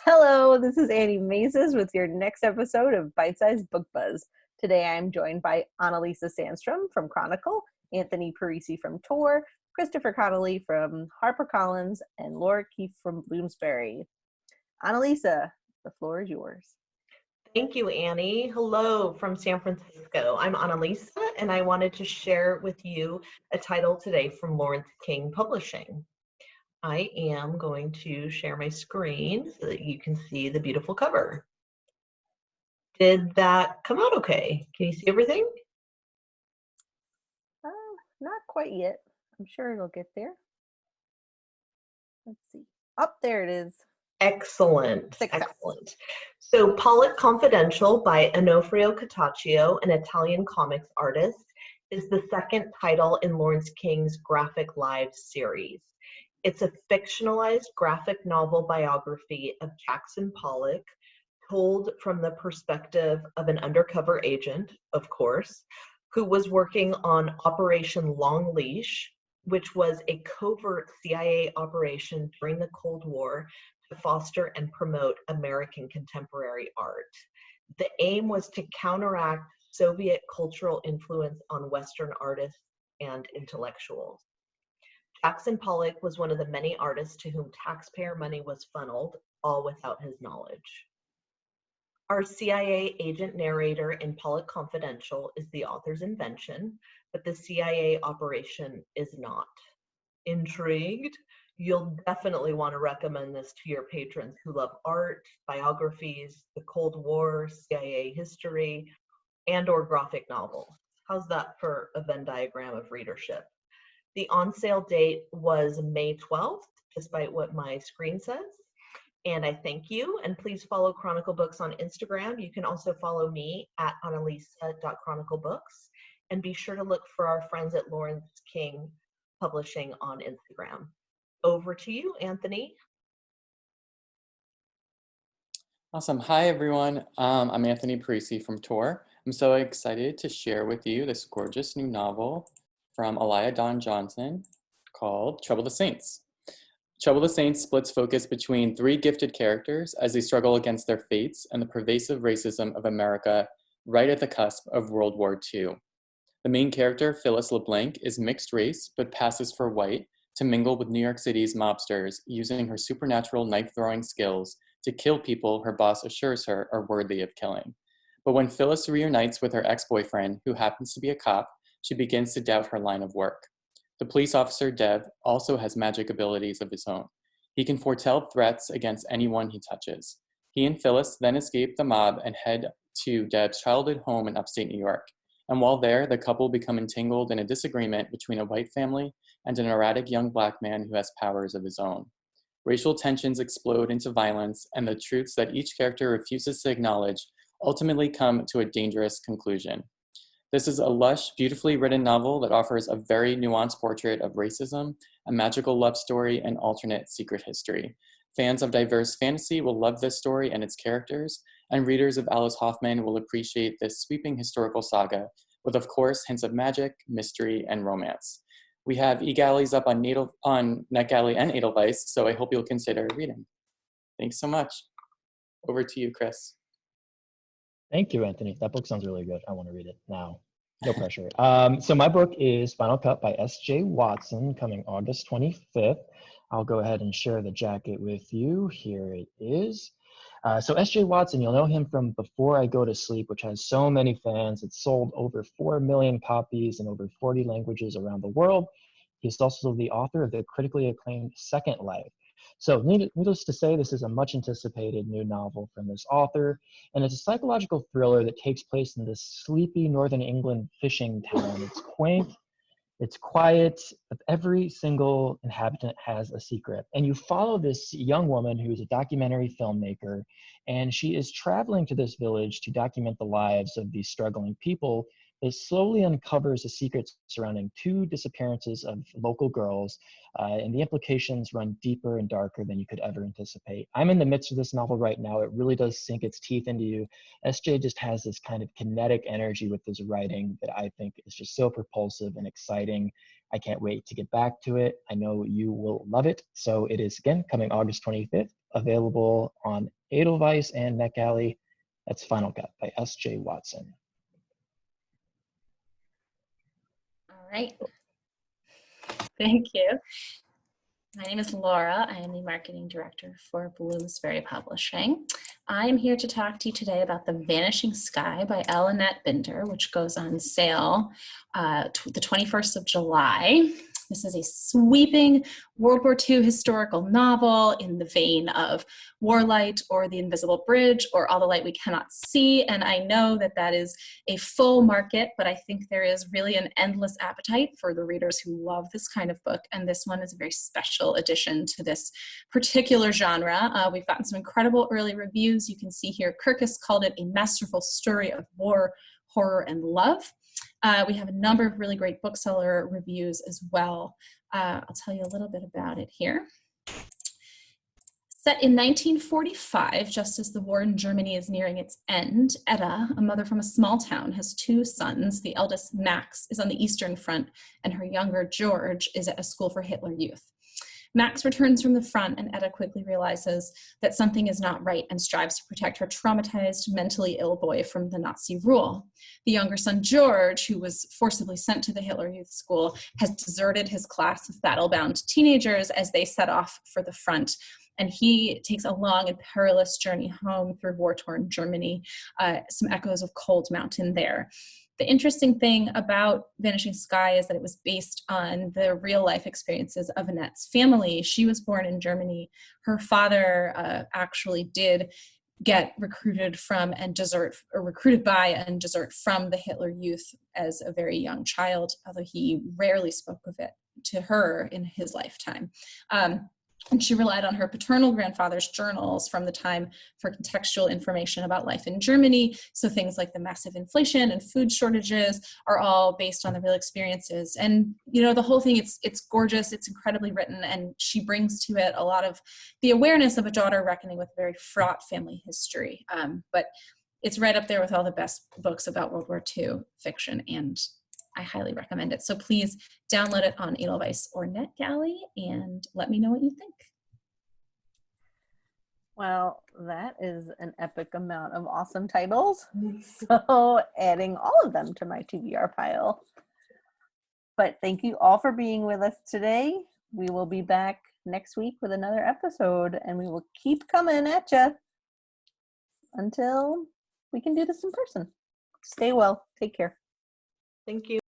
Hello, this is Annie Mazes with your next episode of Bite Size Book Buzz. Today I am joined by Annalisa Sandstrom from Chronicle, Anthony Parisi from Tor, Christopher Connolly from HarperCollins, and Laura Keefe from Bloomsbury. Annalisa, the floor is yours. Thank you, Annie. Hello from San Francisco. I'm Annalisa, and I wanted to share with you a title today from Lawrence King Publishing. I am going to share my screen so that you can see the beautiful cover. Did that come out okay? Can you see everything? Not quite yet. I'm sure it'll get there. Let's see. Up there it is. Excellent. Success. Excellent. So Pollock Confidential by Onofrio Catacchio, an Italian comics artist, is the second title in Lawrence King's Graphic Lives series. It's a fictionalized graphic novel biography of Jackson Pollock, told from the perspective of an undercover agent, of course, who was working on Operation Long Leash, which was a covert CIA operation during the Cold War to foster and promote American contemporary art. The aim was to counteract Soviet cultural influence on Western artists and intellectuals. Jackson Pollock was one of the many artists to whom taxpayer money was funneled, all without his knowledge. Our CIA agent narrator in Pollock Confidential is the author's invention, but the CIA operation is not. Intrigued? You'll definitely want to recommend this to your patrons who love art, biographies, the Cold War, CIA history, and/or graphic novels. How's that for a Venn diagram of readership? The on-sale date was May 12th, despite what my screen says. And I thank you, and please follow Chronicle Books on Instagram. You can also follow me at annalisa.chroniclebooks, and be sure to look for our friends at Lawrence King Publishing on Instagram. Over to you, Anthony. Awesome. Hi, everyone. I'm Anthony Parisi from Tor. I'm so excited to share with you this gorgeous new novel from Alaya Dawn Johnson called Trouble the Saints. Trouble the Saints splits focus between three gifted characters as they struggle against their fates and the pervasive racism of America right at the cusp of World War II. The main character, Phyllis LeBlanc, is mixed race but passes for white to mingle with New York City's mobsters, using her supernatural knife-throwing skills to kill people her boss assures her are worthy of killing. But when Phyllis reunites with her ex-boyfriend, who happens to be a cop, she begins to doubt her line of work. The police officer, Dev, also has magic abilities of his own. He can foretell threats against anyone he touches. He and Phyllis then escape the mob and head to Dev's childhood home in upstate New York. And while there, the couple become entangled in a disagreement between a white family and an erratic young Black man who has powers of his own. Racial tensions explode into violence, and the truths that each character refuses to acknowledge ultimately come to a dangerous conclusion. This is a lush, beautifully written novel that offers a very nuanced portrait of racism, a magical love story, and alternate secret history. Fans of diverse fantasy will love this story and its characters, and readers of Alice Hoffman will appreciate this sweeping historical saga, with of course hints of magic, mystery, and romance. We have e-galleys up on NetGalley and Edelweiss, so I hope you'll consider reading. Thanks so much. Over to you, Chris. Thank you, Anthony. That book sounds really good. I want to read it now. No pressure. So my book is Final Cut by S.J. Watson, coming August 25th. I'll go ahead and share the jacket with you. Here it is. So S.J. Watson, you'll know him from Before I Go to Sleep, which has so many fans. It's sold over 4 million copies in over 40 languages around the world. He's also the author of the critically acclaimed Second Life. So needless to say, this is a much anticipated new novel from this author, and it's a psychological thriller that takes place in this sleepy Northern England fishing town. It's quaint, it's quiet, but every single inhabitant has a secret. And you follow this young woman who is a documentary filmmaker, and she is traveling to this village to document the lives of these struggling people. It slowly uncovers the secrets surrounding 2 disappearances of local girls, and the implications run deeper and darker than you could ever anticipate. I'm in the midst of this novel right now. It really does sink its teeth into you. SJ just has this kind of kinetic energy with his writing that I think is just so propulsive and exciting. I can't wait to get back to it. I know you will love it. So it is, again, coming August 25th, available on Edelweiss and NetGalley. That's Final Cut by S.J. Watson. All right. Thank you. My name is Laura. I am the marketing director for Bloomsbury Publishing. I am here to talk to you today about The Vanishing Sky by Annette Binder, which goes on sale the 21st of July. This is a sweeping World War II historical novel in the vein of Warlight or The Invisible Bridge or All the Light We Cannot See. And I know that that is a full market, but I think there is really an endless appetite for the readers who love this kind of book. And this one is a very special addition to this particular genre. We've gotten some incredible early reviews. You can see here, Kirkus called it a masterful story of war, horror, and love. We have a number of really great bookseller reviews as well. I'll tell you a little bit about it here. Set in 1945, just as the war in Germany is nearing its end, Etta, a mother from a small town, has two sons. The eldest, Max, is on the Eastern Front, and her younger, George, is at a school for Hitler Youth. Max returns from the front, and Etta quickly realizes that something is not right and strives to protect her traumatized, mentally ill boy from the Nazi rule. The younger son, George, who was forcibly sent to the Hitler Youth School, has deserted his class of battle-bound teenagers as they set off for the front. And he takes a long and perilous journey home through war-torn Germany, some echoes of Cold Mountain there. The interesting thing about Vanishing Sky is that it was based on the real life experiences of Annette's family. She was born in Germany. Her father actually did get recruited from and desert, or recruited by and desert from the Hitler Youth as a very young child, although he rarely spoke of it to her in his lifetime. And she relied on her paternal grandfather's journals from the time for contextual information about life in Germany. So things like the massive inflation and food shortages are all based on the real experiences. And, you know, the whole thing, it's gorgeous, it's incredibly written, and she brings to it a lot of the awareness of a daughter reckoning with very fraught family history. But it's right up there with all the best books about World War II fiction, and I highly recommend it. So please download it on Edelweiss or NetGalley and let me know what you think. Well, that is an epic amount of awesome titles. So adding all of them to my TBR pile. But thank you all for being with us today. We will be back next week with another episode, and we will keep coming at you until we can do this in person. Stay well. Take care. Thank you.